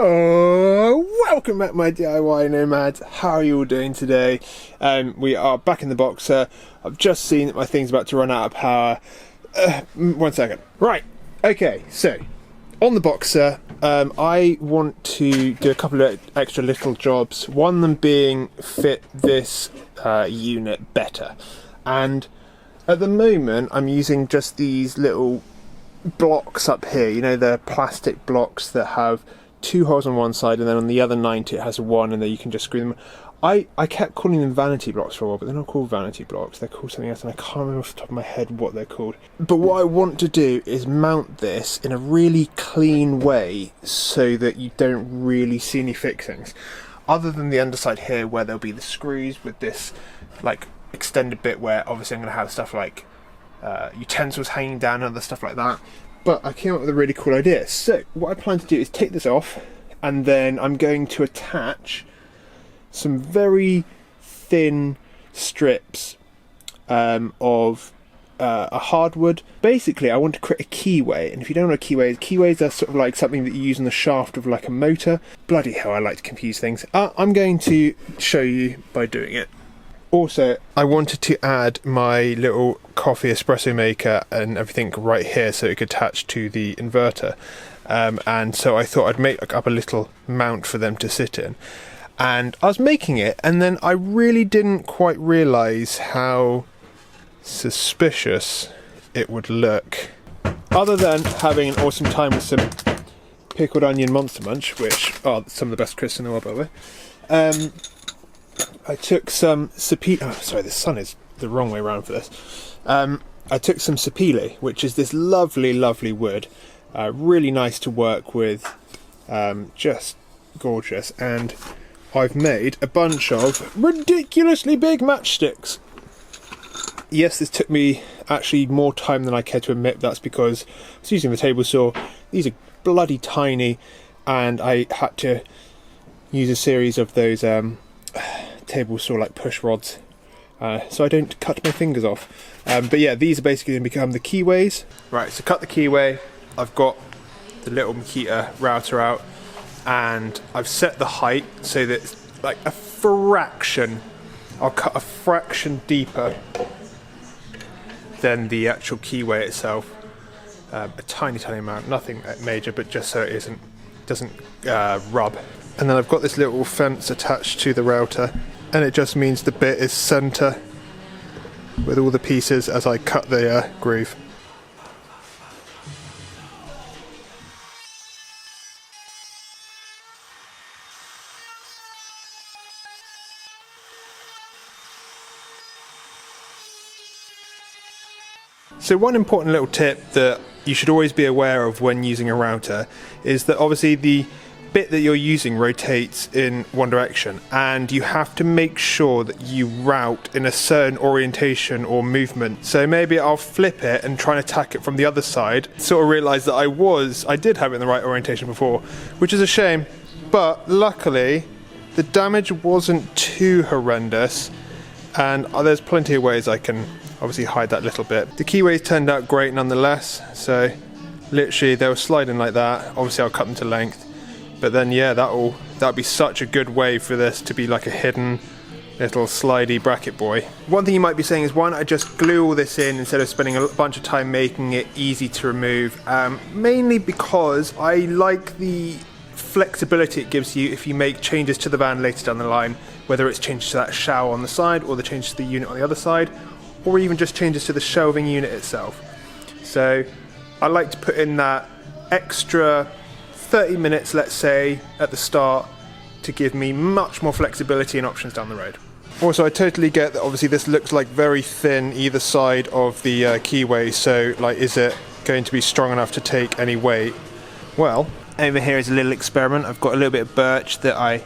Oh, welcome back my DIY nomads. How are you all doing today? We are back in the Boxer. I've just seen that my thing's about to run out of power. 1 second. Right, okay, so on the Boxer, I want to do a couple of extra little jobs. One of them being fit this unit better. And at the moment I'm using just these little blocks up here, you know, the plastic blocks that have 2 holes on one side and then on the other 90 it has 1, and then you can just screw them. I kept calling them vanity blocks for a while, but they're not called vanity blocks, they're called something else and I can't remember off the top of my head what they're called. But what I want to do is mount this in a really clean way so that you don't really see any fixings. Other than the underside here where there'll be the screws with this like extended bit where obviously I'm going to have stuff like utensils hanging down and other stuff like that. But I came up with a really cool idea. So what I plan to do is take this off, and then I'm going to attach some very thin strips of a hardwood. Basically I want to create a keyway, and if you don't know what keyways are sort of like something that you use on the shaft of like a motor. Bloody hell, I like to confuse things. I'm going to show you by doing it. Also, I wanted to add my little coffee espresso maker and everything right here so it could attach to the inverter. And so I thought I'd make up a little mount for them to sit in. And I was making it, and then I really didn't quite realise how suspicious it would look. Other than having an awesome time with some pickled onion monster munch, which are some of the best crisps in the world, by the way. I took some sapele. Oh, sorry, the sun is the wrong way around for this. I took some sapele, which is this lovely, lovely wood. Really nice to work with. Just gorgeous. And I've made a bunch of ridiculously big matchsticks. Yes, this took me actually more time than I care to admit. That's because I was using the table saw. These are bloody tiny, and I had to use a series of those table saw like push rods so I don't cut my fingers off. But yeah, these are basically going to become the keyways. Right, so cut the keyway. I've got the little Makita router out, and I've set the height so that it's like a fraction. I'll cut a fraction deeper than the actual keyway itself. A tiny amount, nothing major, but just so it doesn't rub. And then I've got this little fence attached to the router, and it just means the bit is centre with all the pieces as I cut the groove. So one important little tip that you should always be aware of when using a router is that obviously the bit that you're using rotates in one direction, and you have to make sure that you route in a certain orientation or movement. So maybe I'll flip it and try and attack it from the other side. Sort of realise that I did have it in the right orientation before, which is a shame, but luckily the damage wasn't too horrendous, and there's plenty of ways I can obviously hide that little bit. The keyways turned out great nonetheless, so literally they were sliding like that. Obviously I'll cut them to length. But then yeah, that'll be such a good way for this to be like a hidden little slidey bracket boy. One thing you might be saying is, why don't I just glue all this in instead of spending a bunch of time making it easy to remove? Mainly because I like the flexibility it gives you if you make changes to the van later down the line, whether it's changes to that shower on the side or the changes to the unit on the other side, or even just changes to the shelving unit itself. So I like to put in that extra 30 minutes, let's say, at the start to give me much more flexibility and options down the road. Also, I totally get that obviously this looks like very thin either side of the keyway, so like, is it going to be strong enough to take any weight? Well, over here is a little experiment. I've got a little bit of birch that I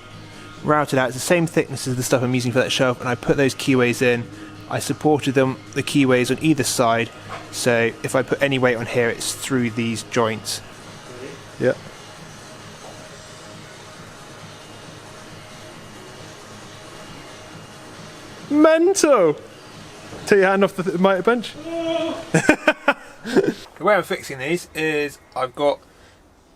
routed out. It's the same thickness as the stuff I'm using for that shelf, and I put those keyways in. I supported the keyways on either side, so if I put any weight on here, it's through these joints. Yeah. Mental! Take your hand off the mitre bench. The way I'm fixing these is I've got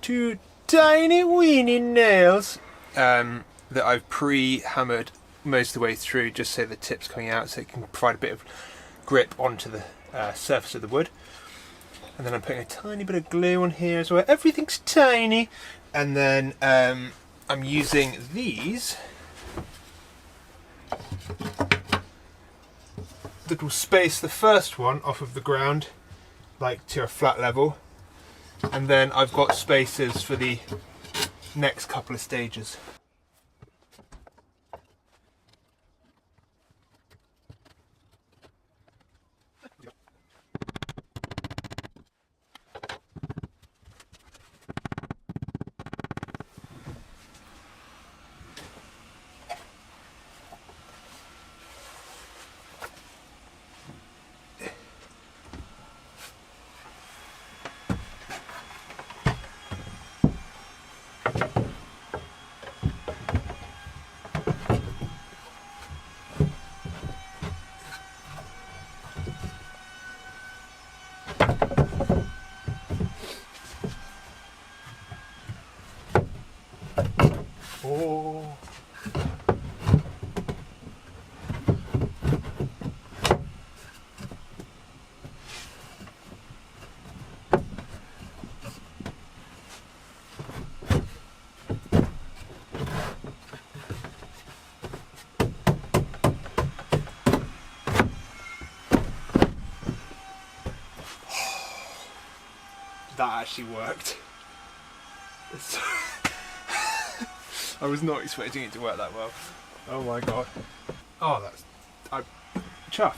2 tiny weeny nails that I've pre-hammered most of the way through, just so the tip's coming out, so it can provide a bit of grip onto the surface of the wood. And then I'm putting a tiny bit of glue on here as well. Everything's tiny. And then I'm using these that will space the first one off of the ground, like to a flat level. And then I've got spacers for the next couple of stages. Oh. That actually worked. I was not expecting it to work that well. Oh my god. Oh, I'm chuffed.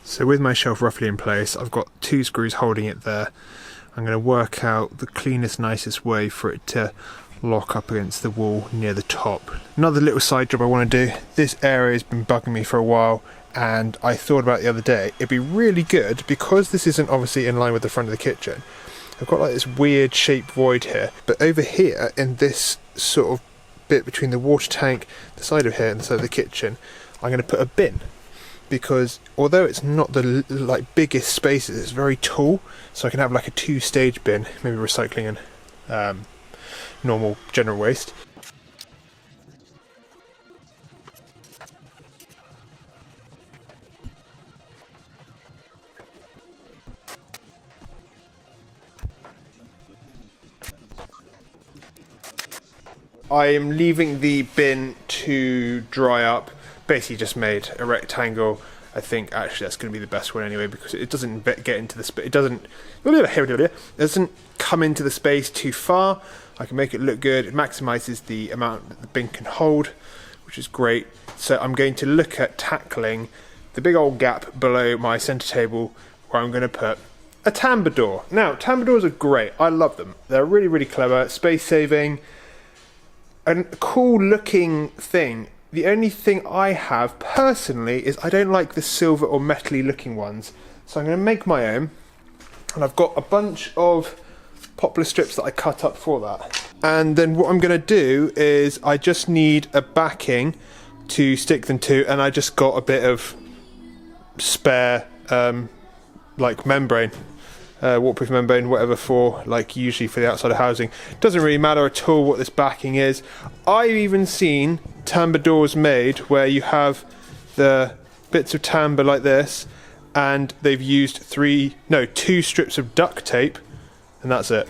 So with my shelf roughly in place, I've got 2 screws holding it there. I'm going to work out the cleanest, nicest way for it to lock up against the wall near the top. Another little side job I want to do. This area has been bugging me for a while, and I thought about it the other day, it'd be really good, because this isn't obviously in line with the front of the kitchen. I've got like this weird shaped void here, but over here in this sort of bit between the water tank, the side of here and the side of the kitchen, I'm going to put a bin, because although it's not the like biggest spaces, it's very tall, so I can have like a 2-stage bin, maybe recycling and normal general waste. I am leaving the bin to dry up. Basically just made a rectangle. I think actually that's going to be the best one anyway, because it doesn't get into the space. It doesn't come into the space too far. I can make it look good. It maximises the amount that the bin can hold, which is great. So I'm going to look at tackling the big old gap below my centre table, where I'm going to put a Tambour door. Now, Tambour doors are great. I love them. They're really, really clever, space saving, and a cool looking thing. The only thing I have personally is I don't like the silver or metally looking ones, so I'm going to make my own, and I've got a bunch of poplar strips that I cut up for that. And then what I'm going to do is I just need a backing to stick them to, and I just got a bit of spare like membrane, waterproof membrane, whatever, for like usually for the outside of housing. Doesn't really matter at all what this backing is. I've even seen Tambour doors made where you have the bits of Tambour like this, and they've used 2 strips of duct tape, and that's it.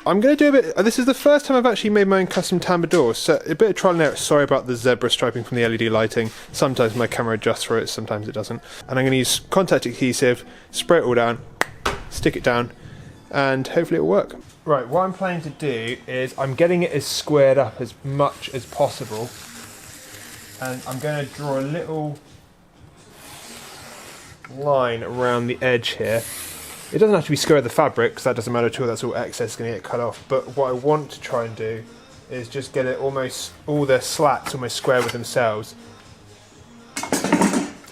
I'm going to do a bit. This is the first time I've actually made my own custom Tambour doors, so a bit of trial and error. Sorry about the zebra striping from the LED lighting. Sometimes my camera adjusts for it, sometimes it doesn't. And I'm going to use contact adhesive, spray it all down, stick it down, and hopefully it'll work. Right, what I'm planning to do is I'm getting it as squared up as much as possible, and I'm going to draw a little line around the edge here. It doesn't have to be square of the fabric, because that doesn't matter at all, that's all excess going to get cut off. But what I want to try and do is just get it almost, all the slats almost square with themselves.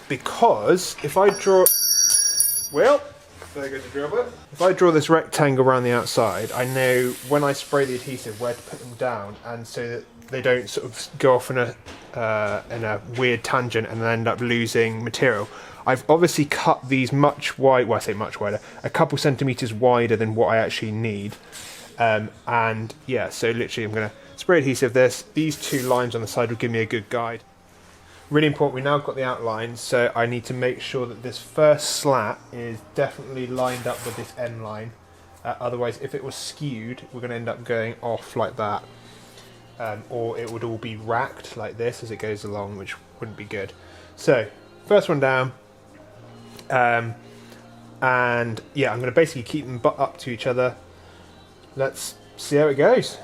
Because if I draw, well, there goes the drill bit. If I draw this rectangle around the outside, I know when I spray the adhesive where to put them down, and so that they don't sort of go off in a weird tangent and then end up losing material. I've obviously cut these much wide, well I say much wider, a couple centimetres wider than what I actually need. And yeah, so literally I'm going to spray adhesive this. These two lines on the side will give me a good guide. Really important, we now got the outlines, so I need to make sure that this first slat is definitely lined up with this end line. Otherwise, if it was skewed, we're going to end up going off like that. Or it would all be racked like this as it goes along, which wouldn't be good. So, first one down. And yeah, I'm going to basically keep them butt up to each other. Let's see how it goes.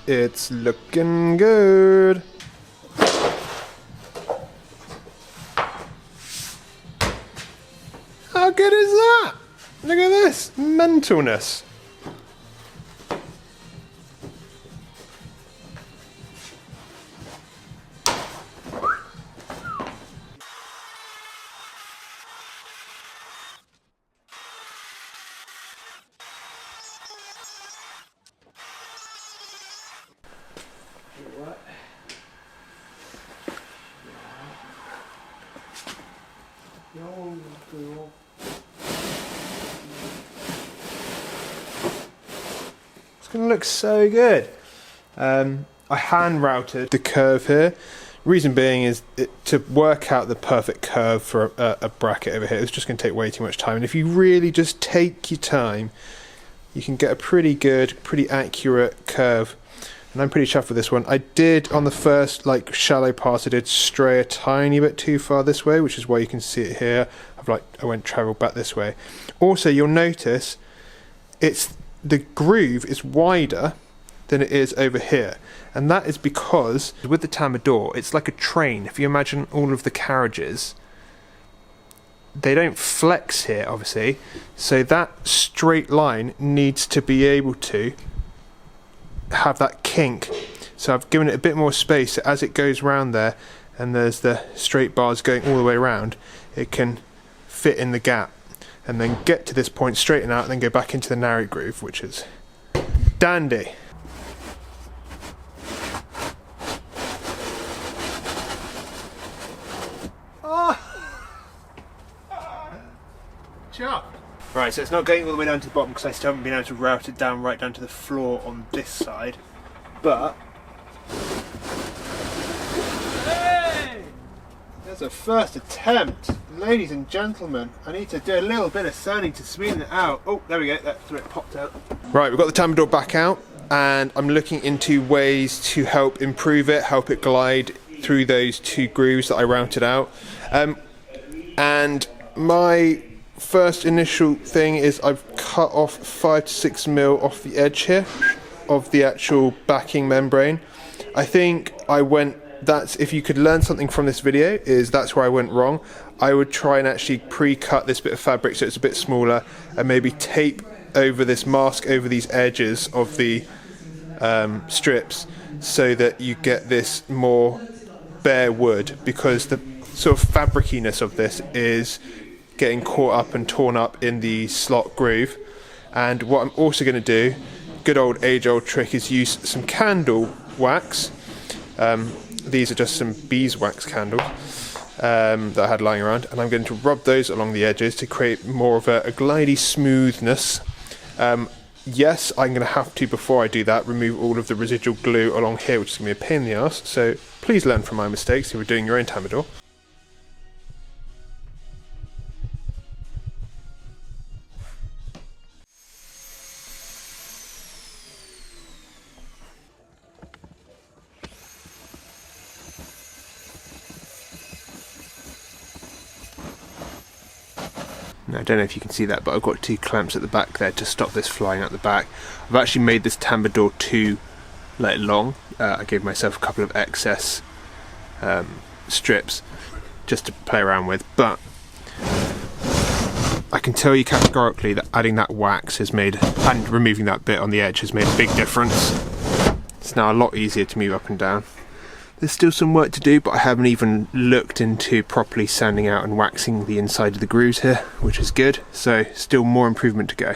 It's looking good. How good is that? Look at this mentalness. It's going to look so good. I hand routed the curve here. Reason being is to work out the perfect curve for a bracket over here. It's just going to take way too much time. And if you really just take your time, you can get a pretty good, pretty accurate curve. And I'm pretty chuffed with this one. I did, on the first like shallow pass, I did stray a tiny bit too far this way, which is why you can see it here. I went travel back this way. Also, you'll notice the groove is wider than it is over here. And that is because with the Tambour, it's like a train. If you imagine all of the carriages, they don't flex here, obviously. So that straight line needs to be able to have that kink. So I've given it a bit more space, so as it goes round there and there's the straight bars going all the way around, it can fit in the gap and then get to this point, straighten out, and then go back into the narrow groove, which is dandy. Right, so it's not going all the way down to the bottom because I still haven't been able to route it down right down to the floor on this side. But hey! There's a first attempt. Ladies and gentlemen, I need to do a little bit of sanding to smoothen it out. Oh, there we go, that's where it popped out. Right, we've got the Tambour back out and I'm looking into ways to help improve it, help it glide through those two grooves that I routed out. And my first initial thing is I've cut off 5 to 6 mil off the edge here of the actual backing membrane. I think that's, if you could learn something from this video, is that's where I went wrong. I would try and actually pre-cut this bit of fabric so it's a bit smaller and maybe tape over this mask over these edges of the strips so that you get this more bare wood, because the sort of fabriciness of this is getting caught up and torn up in the slot groove. And what I'm also going to do, good old age-old trick, is use some candle wax. These are just some beeswax candles that I had lying around, and I'm going to rub those along the edges to create more of a glidey smoothness. Yes, I'm going to have to, before I do that, remove all of the residual glue along here, which is going to be a pain in the arse, so please learn from my mistakes if you're doing your own Tambour. Now, I don't know if you can see that, but I've got 2 clamps at the back there to stop this flying out the back. I've actually made this Tambour too long. I gave myself a couple of excess strips just to play around with, but I can tell you categorically that adding that wax has made, and removing that bit on the edge, has made a big difference. It's now a lot easier to move up and down. There's still some work to do, but I haven't even looked into properly sanding out and waxing the inside of the grooves here, which is good, so still more improvement to go.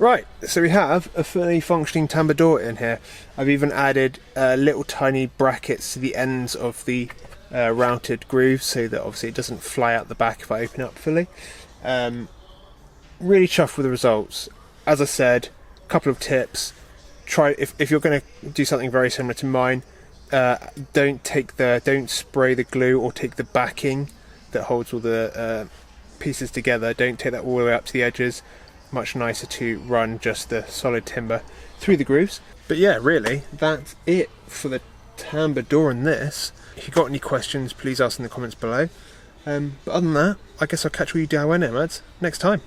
Right, so we have a fully functioning tambour door in here. I've even added little tiny brackets to the ends of the routed grooves so that obviously it doesn't fly out the back if I open it up fully. Really chuffed with the results. As I said, a couple of tips. Try if you're going to do something very similar to mine, don't spray the glue or take the backing that holds all the pieces together. Don't take that all the way up to the edges. Much nicer to run just the solid timber through the grooves. But yeah, really, that's it for the tambour door in this. If you've got any questions, please ask in the comments below. But other than that, I guess I'll catch you DIY nomads next time.